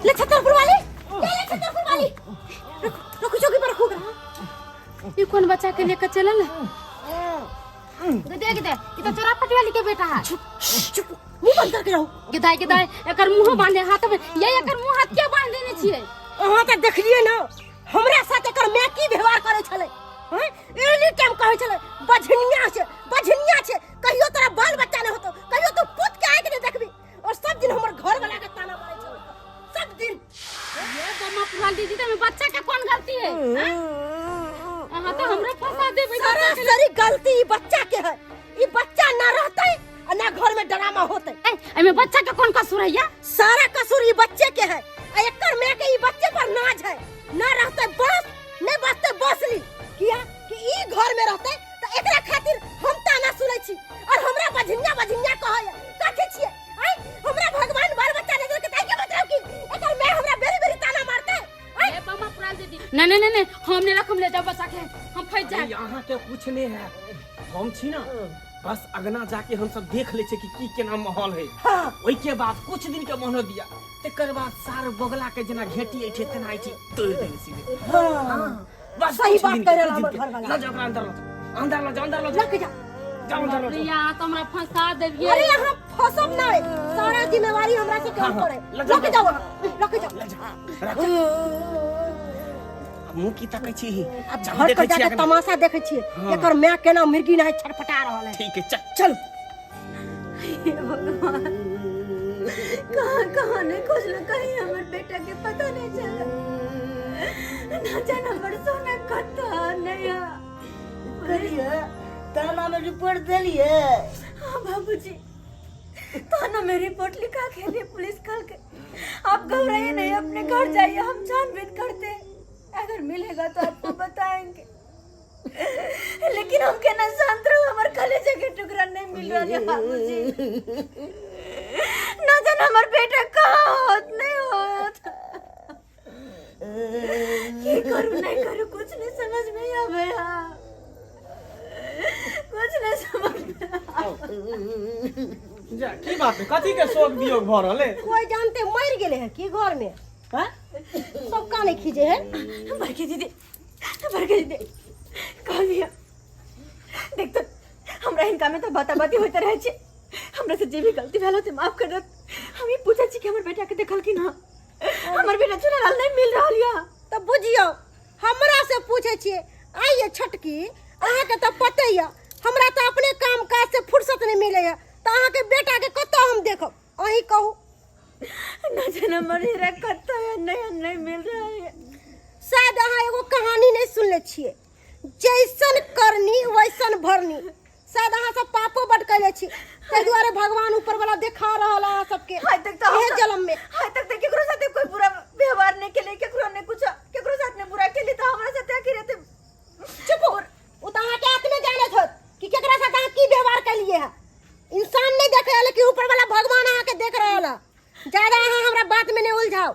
ले छतरपुर वाली, ले छतरपुर वाली। रुको चौकी पर रखो। ये कौन बच्चा के लेकर चलल? देख दे, ये तो चोरापटी वाली के बेटा है। चुप, मुंह बंद करके रहो। गिदाई गिदाई एकर मुंह बांधे हाथ में, ये एकर मुंह हाथ के बांध देने छिए। अहाँ त देखलिए ना, हमरा साथ एकर मैं की व्यवहार करे छले। हैं? एनी टाइम कहै छले बझनिया छे, कहियो तोरा बाल बच्चा न होतो, कहियो तू पुत के आके नहीं देखबी। और सब दिन हमर घर वाला के ताना मारे छले, सब दिन। ये गमा पुराल दीदी त में बच्चा के कौन गलती है? अहाँ तो हमरा फंसा देबे। सारी गलती ई बच्चा के है। ई बच्चा ना रहते और ना घर में ड्रामा होते। एमे बच्चा के कौन कसूर है? या सारा कसूर ई बच्चे के है। एकर मैं के ई बच्चे पर नाज है। ना रहते बस, ने बसते बसली। किया कि ई घर में रहते त एकरा खातिर हम ताना सुनै छी और हमरा बझनिया कहै काथे छिए। आई हमरा भगवान बाल बच्चा ने देके ताई के मतलब कि एकर मैं हमरा बेरी ताना मारते। ए मामा पुराल दीदी, नहीं हमने रकम ले जाओ बच्चा के, हम फंस जाए। यहाँ के कुछ नहीं है, हम छी ना, बस अगना जाके हम सब देख ले छे कि की केना माहौल है। ओई के बाद कुछ दिन के मोहलत दिया, तेकर बाद सार बगला के जना घेटी ऐठे तेना ऐठी तोड़ देले सीधे। हां बस सही बात कह रहा हमर घर वाला। ना जा अंदर ला जा लेके जा या तो हमरा फंसा देबिए। अरे यहाँ फसब ना, सारा जिम्मेवारी हमरा से काम करे। लेके जाओ। मुंह की तकै छी। अब घर पर जाके तमाशा देखे छिए। एकर मैं केना मिर्गी ना छटपटा रहल है। ठीक है चल। हे भगवान, कहाँ ने खोजलो, कहीं हमर बेटा के पता नहीं चला। ना जाना बड़ सोना कत्ता नहीं करिए थाना में रिपोर्ट देलिए। हाँ बाबूजी, थाना में रिपोर्ट लिखा के लिए पुलिस कल के। आप घबराइए नहीं, अपने घर जाइए, हम छानबीन करते हैं। अगर मिलेगा तो आपको बताएंगे। लेकिन हम के ना शांत रहो, हमारे कलेजे के टुकड़ा नहीं मिल रहा है बाबूजी। ना जाना हमारे बेटा कहाँ होत नहीं होत। ये करूँ नहीं करूँ कुछ नहीं समझ में आवे। कुछ नहीं समझ में जा की बात है, कथी के शोक वियोग भ रहले? कोई जानते मर गेले है की घर में? हां सब काने खीजे है। बरके दीदी कह दिया। देख तो हमरा इनका में तो बाती होते रहे छे। हमरा से जे भी गलती भेल होते माफ कर दे। हम ये पूछे छी कि हमर बेटा के देखल कि ना? हमर बेटा चुनालाल नहीं मिल रहा लिया। तो बुझियो हमरा से पूछे छिए। आइए छटकी, अहाँ के तो पते है हमरा तो अपने काम काज से फुर्सत नहीं मिले है। तो अहाँ के बेटा के कतो हम देखब, अही कहू। ना जाना मरे रे कत्ता है नहीं मिल रहा है। शायद अहाँ एगो कहानी नहीं सुनले छिए, जैसन करनी वैसन भरनी। शायद अहाँ सब पापो बड कैले छी, तै दुआरे भगवान ऊपर वाला देखा रहल है सबके। हाय तक तो एहे जन्म में हाय तक तो केकरो साथे कोई बुरा व्यवहार नहीं केले, केकरो ने कुछ केकरो साथ ने बुरा केले तो हमरा साथे आके रहते। चुप हो। उ त अहाँ के आत्मे जानत होत कि केकरा साथ अहाँ की व्यवहार कैलिए है। इंसान नहीं देखे है, लेकिन ऊपर वाला भगवान अहाँ के देख रहल है। ज्यादा अहाँ हमरा बात में नहीं उलझाओ।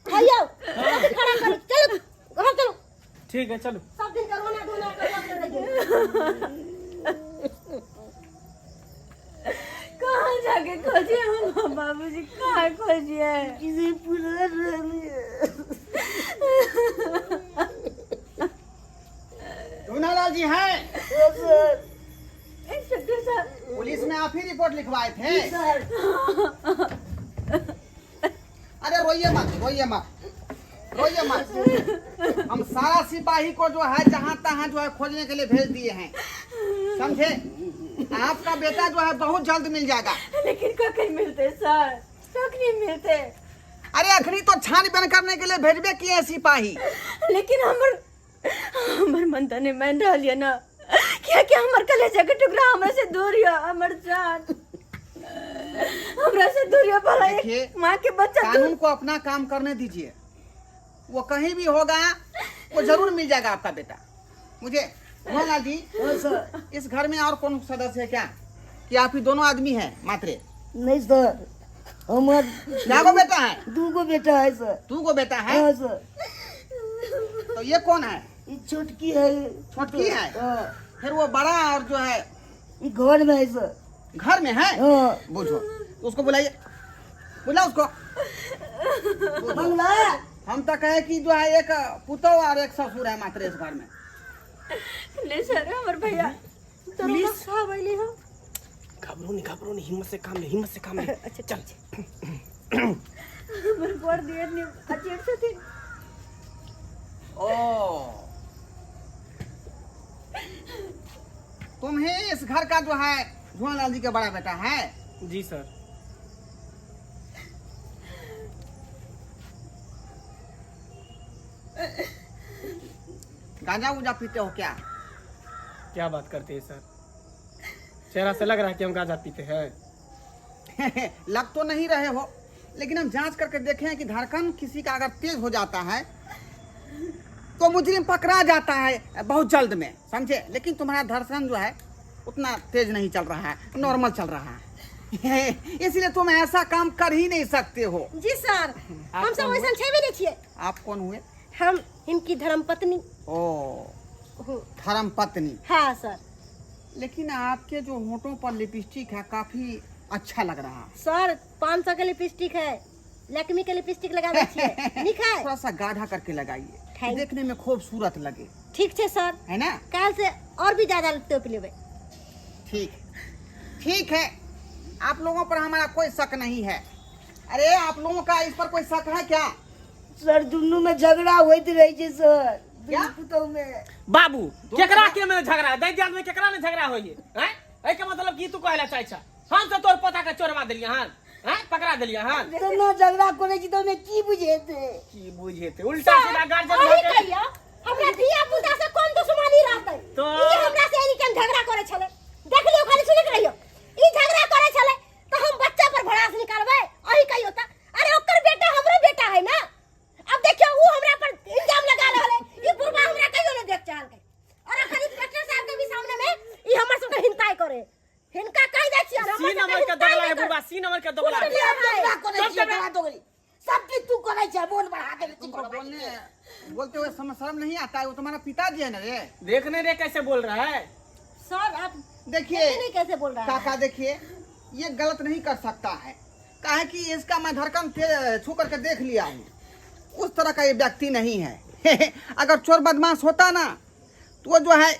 आइयो अभी खड़ा करो, चलो घर चलो। ठीक है चलो। सब दिन करवाना धोना करते रहिए। कहाँ जाके खोजिए हम बाबूजी, कहाँ खोजिए? किसी पुलिस धुनालाल जी हैं? इंस्पेक्टर साहब, पुलिस में आप ही रिपोर्ट लिखवाए थे? अरे रोइए मत। हम सारा सिपाही को जो है जहाँ तहाँ जो है खोजने के लिए भेज दिए हैं, समझे? आपका बेटा जो है बहुत जल्द मिल जाएगा। लेकिन कहीं मिलते सर, कहीं मिलते। अरे अखनी तो छानबीन करने के लिए भेजबे किए हैं सिपाही। लेकिन हमर मन तने मान रहा लिया ना, क्या हमर कलेजा के टुकड़ा हमरा से दूर या हमर जान हमरा से दूर या भला एक माँ के बच्चा। कानून को अपना काम करने दीजिए, वो कहीं भी होगा वो जरूर मिल जाएगा आपका बेटा। मुझे मोहनलाल जी, इस घर में और कौन सदस्य है क्या, कि आप ही दोनों आदमी हैं मात्र? नहीं सर, हमार क्या को बेटा है? 2 गो बेटा है सर। 2 गो बेटा है? हाँ सर। तो ये कौन है? ये छोटकी है। छोटकी है? फिर वो बड़ा और जो है ये घर में है सर। घर में है? हाँ। बुझो, उसको बुलाइए, बुला उसको। मंगला हम तो कहे कि जो है एक पुतो और एक ससुर है मात्र इस घर में। नहीं सर हमर भैया पुलिस सब अइली हो। घबरो नहीं, हिम्मत से काम ले, हिम्मत से काम ले। अच्छा चल हमर बड़ दिए ने अचेट से थी। ओ तुम ही इस घर का जो है धुआंलाल जी का बड़ा बेटा है? जी सर। गांजा उजा पीते हो क्या? क्या बात करते हैं सर, चेहरा से लग रहा है कि हम गांजा पीते हैं। लग तो नहीं रहे हो, लेकिन हम जांच करके देखे हैं कि धड़कन किसी का अगर तेज हो जाता है तो मुजरिम पकड़ा जाता है बहुत जल्द में, समझे? लेकिन तुम्हारा धड़कन जो है उतना तेज नहीं चल रहा है, नॉर्मल चल रहा है। इसलिए तुम ऐसा काम कर ही नहीं सकते हो। जी सर, हम सब वैसा छे भी नहीं छिए। आप कौन हुए? हम इनकी धर्मपत्नी। ओ धर्म पत्नी। हाँ सर। लेकिन आपके जो होठों पर लिपस्टिक है काफी अच्छा लग रहा है। सर 500 के लिपस्टिक है, लैक्मी के लिपस्टिक लगा दी छिए। निक है। थोड़ा सा गाढ़ा करके लगाइए, थैंक- देखने में खूबसूरत लगे, ठीक छे सर, है ना? काल से और भी ज्यादा टोप लेबे। ठीक है, आप लोगों पर हमारा कोई शक नहीं है। अरे आप लोगों का इस पर कोई शक है क्या? सर दुनू में झगड़ा होइत रही छै सर, क्या? दुनू पुतोह में। बाबू केकरा के में झगड़ा, दैत्यान में केकरा ने झगड़ा होइए हैं? ए के मतलब की तू कहला चाहे छ? हम से तोर पोता के चोरवा देलिया हन, हैं? पकड़ा देलिया हन। तो ना झगड़ा करे छी तो में की बुझेते? की बुझेते उल्टा सीधा गार्जियन अही होके कहिया हमरा धिया पुता से कौन दुश्मनी रहतै? तो ई हमरा से एनी कन झगड़ा करे छले, देख लियो, खाली सुनत रहियो। ई झगड़ा करे छले तो हम बच्चा पर भड़ास निकालबै। अही कहियो त अरे ओकर बेटा हमरो बेटा है ना। अब देखियो ऊ हमरा पर इल्जाम लगा रहल है। ई बुढ़वा हमरा कहियो न देख चाहल के, और अखन इंस्पेक्टर साहब के भी सामने में ई हमर सब के हिनताई करे। हिनका कह दै छियै सी नंबर के दोगला है बुढ़वा, सी नंबर के दोगला है। झगड़ा करे छी, झगड़ा दोगली सब चीज तू करे छै, बोल बढ़ा दे छी। तुमको बोलते हुए शर्म नहीं आता है? वो तुम्हारा पिताजी है ना रे। देखने रे कैसे बोल रहा है। सर आप देखिए ऐसे नहीं कैसे बोल रहा है? काका, देखिए ये गलत नहीं कर सकता है, काहे कि इसका मैं धड़कन छू करके देख लिया हूँ। उस तरह का ये व्यक्ति नहीं है। अगर चोर बदमाश होता ना तो वो जो है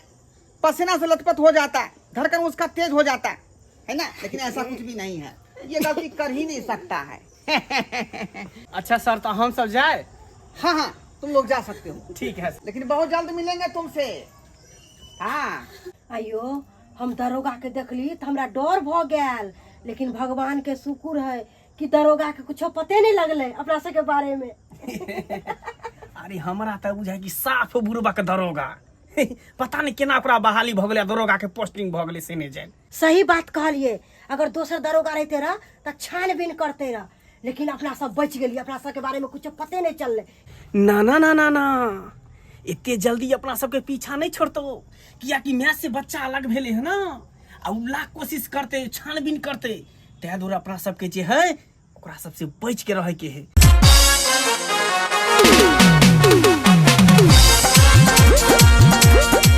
पसीना से लथपथ हो जाता, धड़कन उसका तेज हो जाता है ना, लेकिन ऐसा कुछ भी नहीं है। ये गलती कर ही नहीं सकता है। अच्छा सर, तो हम सब जाए? हाँ, तुम लोग जा सकते हो, ठीक है। लेकिन बहुत जल्द मिलेंगे तुमसे। हाँ अयो हम दरोगा के देखली तो हमरा डर भ गेल, लेकिन भगवान के शुक्र है कि दरोगा के कुछ पते नहीं लगले अपना सब के बारे में। अरे हमरा तो बुझाय कि साफ बुढ़वा के दरोगा। पता नहीं केना ओकरा बहाली भ गेलै, दरोगा के पोस्टिंग भ गेलै से नहीं जान। सही बात कहलिए, अगर दोसर दरोगा रहते रह तो छानबीन करते रह, लेकिन अपना सब बच गेली, अपना सब के बारे में कुछ पते नहीं चलले। ना ना ना ना ना, इतने जल्दी अपना सबके पीछा नहीं छोड़तो, किया कि मैं से बच्चा अलग भेले है ना, आ उ लाख कोशिश करते, छानबीन करते, तै दूर अपना सबके जे है ओकरा सबसे बच के रहे के है।